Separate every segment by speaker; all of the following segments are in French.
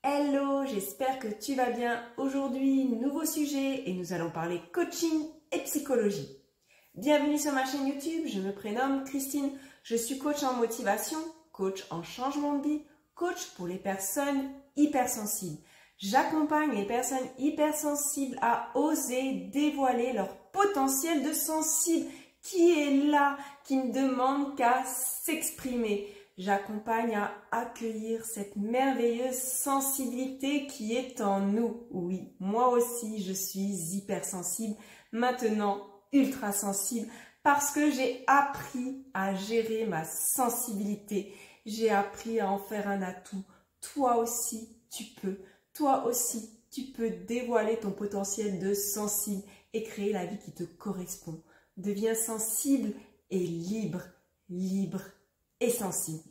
Speaker 1: Hello, j'espère que tu vas bien. Aujourd'hui, nouveau sujet et nous allons parler coaching et psychologie. Bienvenue sur ma chaîne YouTube, je me prénomme Christine. Je suis coach en motivation, coach en changement de vie, coach pour les personnes hypersensibles. J'accompagne les personnes hypersensibles à oser dévoiler leur potentiel de sensible qui est là, qui ne demande qu'à s'exprimer. J'accompagne à accueillir cette merveilleuse sensibilité qui est en nous. Oui, moi aussi, je suis hypersensible, maintenant ultra sensible, parce que j'ai appris à gérer ma sensibilité. J'ai appris à en faire un atout. Toi aussi, tu peux. Toi aussi, tu peux dévoiler ton potentiel de sensible et créer la vie qui te correspond. Deviens sensible et libre, libre et sensible.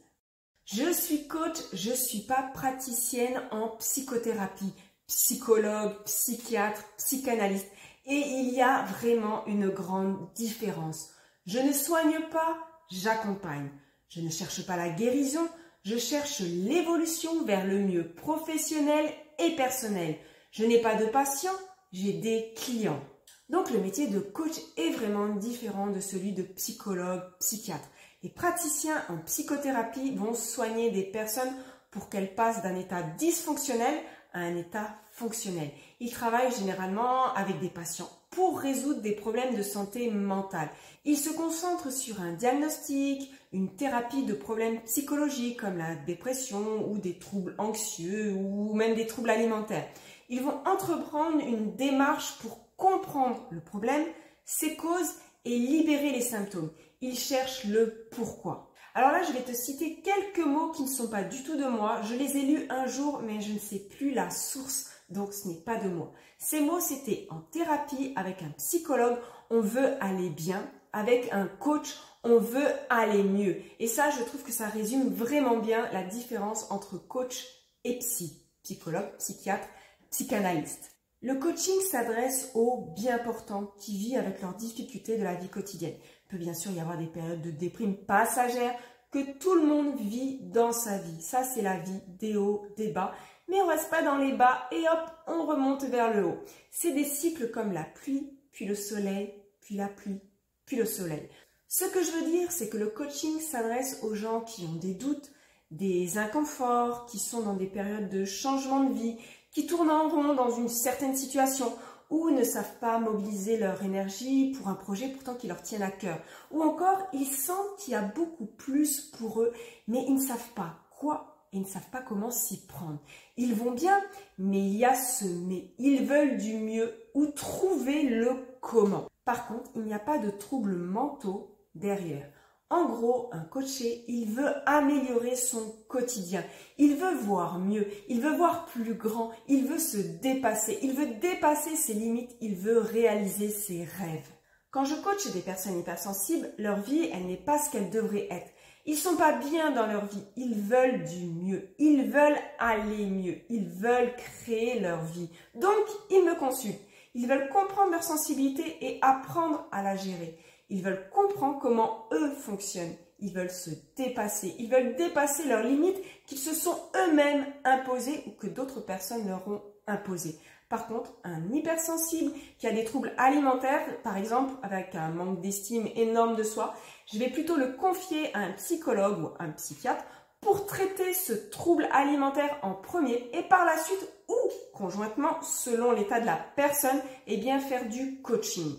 Speaker 1: Je suis coach, je ne suis pas praticienne en psychothérapie, psychologue, psychiatre, psychanalyste. Et il y a vraiment une grande différence. Je ne soigne pas, j'accompagne. Je ne cherche pas la guérison, je cherche l'évolution vers le mieux professionnel et personnel. Je n'ai pas de patients, j'ai des clients. Donc le métier de coach est vraiment différent de celui de psychologue, psychiatre. Les praticiens en psychothérapie vont soigner des personnes pour qu'elles passent d'un état dysfonctionnel à un état fonctionnel. Ils travaillent généralement avec des patients pour résoudre des problèmes de santé mentale. Ils se concentrent sur un diagnostic, une thérapie de problèmes psychologiques comme la dépression ou des troubles anxieux ou même des troubles alimentaires. Ils vont entreprendre une démarche pour comprendre le problème, ses causes et libérer les symptômes. Ils cherchent le pourquoi. Alors là, je vais te citer quelques mots qui ne sont pas du tout de moi. Je les ai lus un jour, mais je ne sais plus la source, donc ce n'est pas de moi. Ces mots, c'était en thérapie avec un psychologue, on veut aller bien. Avec un coach, on veut aller mieux. Et ça, je trouve que ça résume vraiment bien la différence entre coach et psychologue, psychiatre, psychanalyste. Le coaching s'adresse aux bien portants qui vivent avec leurs difficultés de la vie quotidienne. Il peut bien sûr y avoir des périodes de déprime passagère que tout le monde vit dans sa vie. Ça, c'est la vie, des hauts, des bas. Mais on ne reste pas dans les bas et hop, on remonte vers le haut. C'est des cycles comme la pluie, puis le soleil, puis la pluie, puis le soleil. Ce que je veux dire, c'est que le coaching s'adresse aux gens qui ont des doutes, des inconforts, qui sont dans des périodes de changement de vie, qui tournent en rond dans une certaine situation ou ne savent pas mobiliser leur énergie pour un projet pourtant qui leur tient à cœur. Ou encore, ils sentent qu'il y a beaucoup plus pour eux, mais ils ne savent pas quoi et ils ne savent pas comment s'y prendre. Ils vont bien, mais il y a ce mais. Ils veulent du mieux ou trouver le comment. Par contre, il n'y a pas de troubles mentaux derrière. En gros, un coaché, il veut améliorer son quotidien. Il veut voir mieux, il veut voir plus grand, il veut se dépasser, il veut dépasser ses limites, il veut réaliser ses rêves. Quand je coach des personnes hypersensibles, leur vie, elle n'est pas ce qu'elle devrait être. Ils ne sont pas bien dans leur vie, ils veulent du mieux, ils veulent aller mieux, ils veulent créer leur vie. Donc, ils me consultent. Ils veulent comprendre leur sensibilité et apprendre à la gérer. Ils veulent comprendre comment eux fonctionnent. Ils veulent se dépasser. Ils veulent dépasser leurs limites qu'ils se sont eux-mêmes imposées ou que d'autres personnes leur ont imposées. Par contre, un hypersensible qui a des troubles alimentaires, par exemple avec un manque d'estime énorme de soi, je vais plutôt le confier à un psychologue ou un psychiatre pour traiter ce trouble alimentaire en premier et par la suite ou conjointement, selon l'état de la personne, eh bien faire du coaching.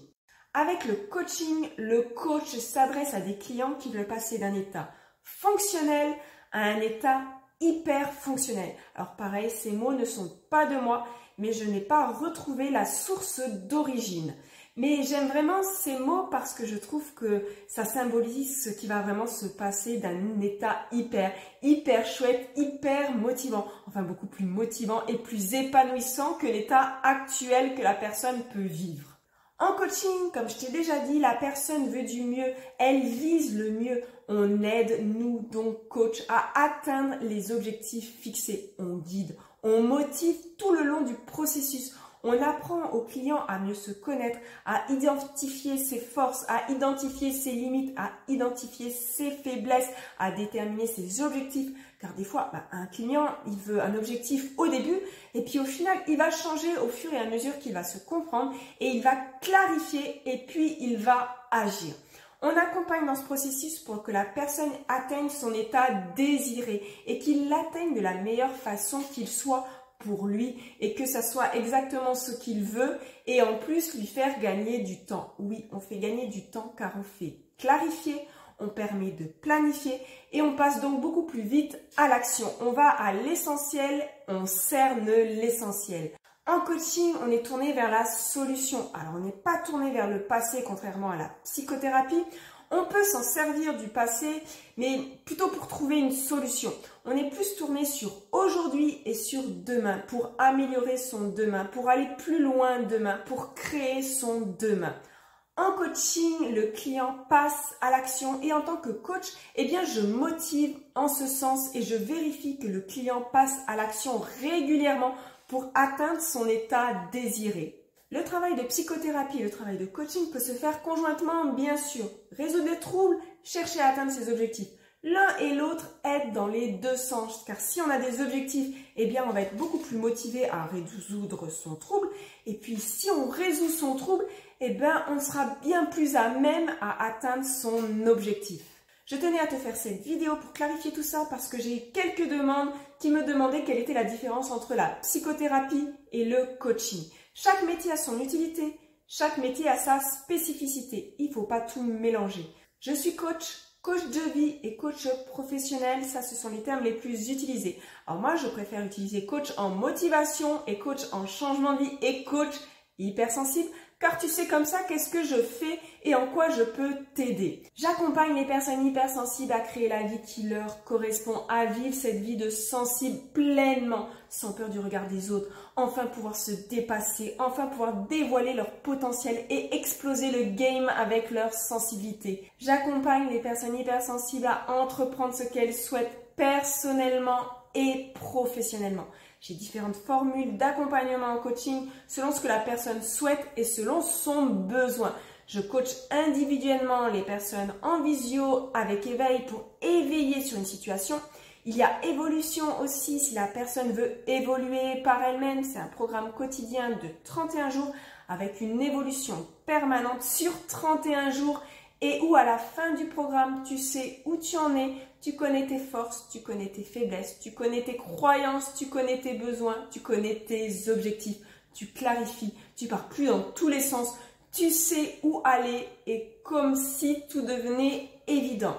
Speaker 1: Avec le coaching, le coach s'adresse à des clients qui veulent passer d'un état fonctionnel à un état hyper fonctionnel. Alors pareil, ces mots ne sont pas de moi, mais je n'ai pas retrouvé la source d'origine. Mais j'aime vraiment ces mots parce que je trouve que ça symbolise ce qui va vraiment se passer d'un état hyper chouette, hyper motivant. Enfin, beaucoup plus motivant et plus épanouissant que l'état actuel que la personne peut vivre. En coaching, comme je t'ai déjà dit, la personne veut du mieux, elle vise le mieux. On aide, nous, donc coach, à atteindre les objectifs fixés. On guide, on motive tout le long du processus. On apprend aux clients à mieux se connaître, à identifier ses forces, à identifier ses limites, à identifier ses faiblesses, à déterminer ses objectifs. Car des fois, un client, il veut un objectif au début et puis au final, il va changer au fur et à mesure qu'il va se comprendre et il va clarifier et puis il va agir. On accompagne dans ce processus pour que la personne atteigne son état désiré et qu'il l'atteigne de la meilleure façon qu'il soit pour lui et que ça soit exactement ce qu'il veut et en plus lui faire gagner du temps. Oui, on fait gagner du temps car on fait clarifier, on permet de planifier et on passe donc beaucoup plus vite à l'action. On va à l'essentiel, on cerne l'essentiel. En coaching, on est tourné vers la solution. Alors, on n'est pas tourné vers le passé, contrairement à la psychothérapie. On peut s'en servir du passé, mais plutôt pour trouver une solution. On est plus tourné sur aujourd'hui et sur demain, pour améliorer son demain, pour aller plus loin demain, pour créer son demain. En coaching, le client passe à l'action et en tant que coach, eh bien, je motive en ce sens et je vérifie que le client passe à l'action régulièrement pour atteindre son état désiré. Le travail de psychothérapie et le travail de coaching peut se faire conjointement, bien sûr. Résoudre des troubles, chercher à atteindre ses objectifs. L'un et l'autre aident dans les deux sens, car si on a des objectifs, eh bien on va être beaucoup plus motivé à résoudre son trouble. Et puis si on résout son trouble, eh bien on sera bien plus à même à atteindre son objectif. Je tenais à te faire cette vidéo pour clarifier tout ça parce que j'ai eu quelques demandes qui me demandaient quelle était la différence entre la psychothérapie et le coaching. Chaque métier a son utilité, chaque métier a sa spécificité. Il ne faut pas tout mélanger. Je suis coach de vie et coach professionnel, ça ce sont les termes les plus utilisés. Alors moi je préfère utiliser coach en motivation et coach en changement de vie et coach hypersensible. Car tu sais comme ça qu'est-ce que je fais et en quoi je peux t'aider. J'accompagne les personnes hypersensibles à créer la vie qui leur correspond, à vivre cette vie de sensible pleinement, sans peur du regard des autres, enfin pouvoir se dépasser, enfin pouvoir dévoiler leur potentiel et exploser le game avec leur sensibilité. J'accompagne les personnes hypersensibles à entreprendre ce qu'elles souhaitent personnellement et professionnellement. J'ai différentes formules d'accompagnement en coaching selon ce que la personne souhaite et selon son besoin. Je coach individuellement les personnes en visio avec éveil pour éveiller sur une situation. Il y a évolution aussi si la personne veut évoluer par elle-même. C'est un programme quotidien de 31 jours avec une évolution permanente sur 31 jours. Et où à la fin du programme, tu sais où tu en es, tu connais tes forces, tu connais tes faiblesses, tu connais tes croyances, tu connais tes besoins, tu connais tes objectifs, tu clarifies, tu pars plus dans tous les sens, tu sais où aller et comme si tout devenait évident.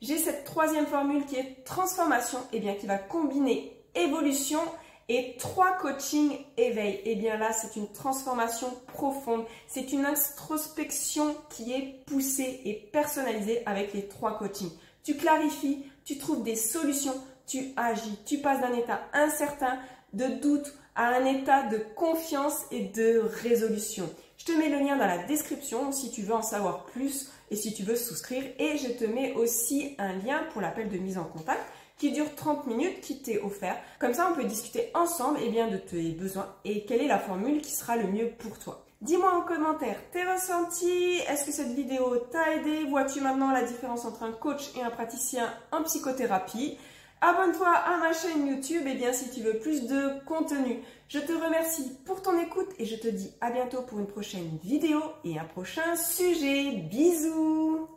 Speaker 1: J'ai cette troisième formule qui est transformation, et bien qui va combiner évolution et 3 coachings éveil. Et bien là, c'est une transformation profonde. C'est une introspection qui est poussée et personnalisée avec les 3 coachings. Tu clarifies, tu trouves des solutions, tu agis. Tu passes d'un état incertain, de doute, à un état de confiance et de résolution. Je te mets le lien dans la description si tu veux en savoir plus et si tu veux souscrire. Et je te mets aussi un lien pour l'appel de mise en contact qui dure 30 minutes, qui t'est offert. Comme ça, on peut discuter ensemble de tes besoins et quelle est la formule qui sera le mieux pour toi. Dis-moi en commentaire tes ressentis. Est-ce que cette vidéo t'a aidé? Vois-tu maintenant la différence entre un coach et un praticien en psychothérapie? Abonne-toi à ma chaîne YouTube si tu veux plus de contenu. Je te remercie pour ton écoute et je te dis à bientôt pour une prochaine vidéo et un prochain sujet. Bisous!